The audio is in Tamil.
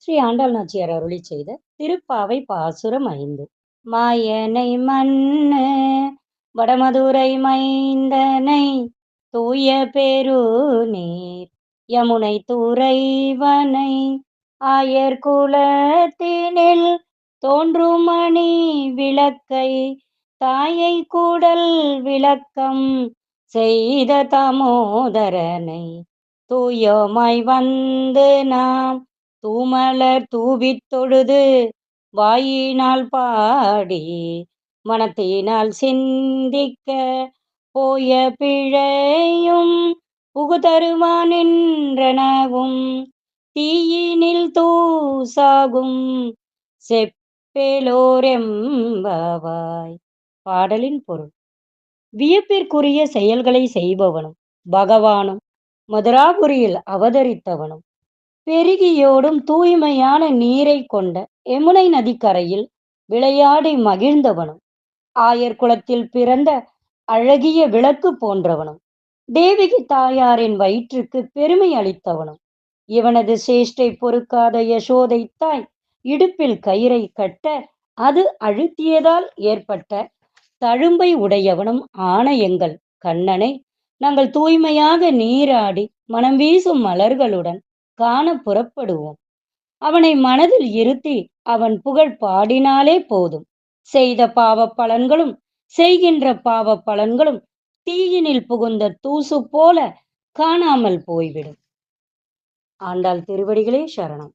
ஸ்ரீ ஆண்டாள் நாச்சியார் அருளிச் செய்த திருப்பாவை பாசுரம் 5. மாயனை மன்னு வடமதுரை மைந்தனை தூய பெருநீர் யமுனை துறைவனை ஆயர் குலத்தினில் தோன்றுமணி விளக்கை தாயை கூடல் விளக்கம் செய்த தாமோதரனை தூயோமாய் வந்து நாம் தூமலர் தூவித் தொழுது வாயினால் பாடி மனத்தினால் சிந்திக்க போய பிழையும் புகுதருவானின்றனவும் தீயினில் தூசாகும் செப்பேலோரெம்பவாய். பாடலின் பொருள். வியப்பிற்குரிய செயல்களை செய்பவனும் பகவானும் மதுராபுரியில் அவதரித்தவனும் பெருகியோடும் தூய்மையான நீரை கொண்ட யமுனை நதிக்கரையில் விளையாடி மகிழ்ந்தவனும் ஆயர் குலத்தில் பிறந்த அழகிய விளக்கு போன்றவனும் தேவகி தாயாரின் வயிற்றுக்கு பெருமை அளித்தவனும் இவனது சேஷ்டை பொறுக்காத யசோதை தாய் இடுப்பில் கயிறை கட்ட அது அழுத்தியதால் ஏற்பட்ட தழும்பை உடையவனும் ஆன எங்கள் கண்ணனை நாங்கள் தூய்மையாக நீராடி மனம் வீசும் மலர்களுடன் காண புறப்படுவோம். அவனை மனதில் இருத்தி அவன் புகழ் பாடினாலே போதும். செய்த பாவ பலன்களும் செய்கின்ற பாவ பலன்களும் தீயினில் புகுந்த தூசு போல காணாமல் போய்விடும். ஆண்டாள் திருவடிகளே சரணம்.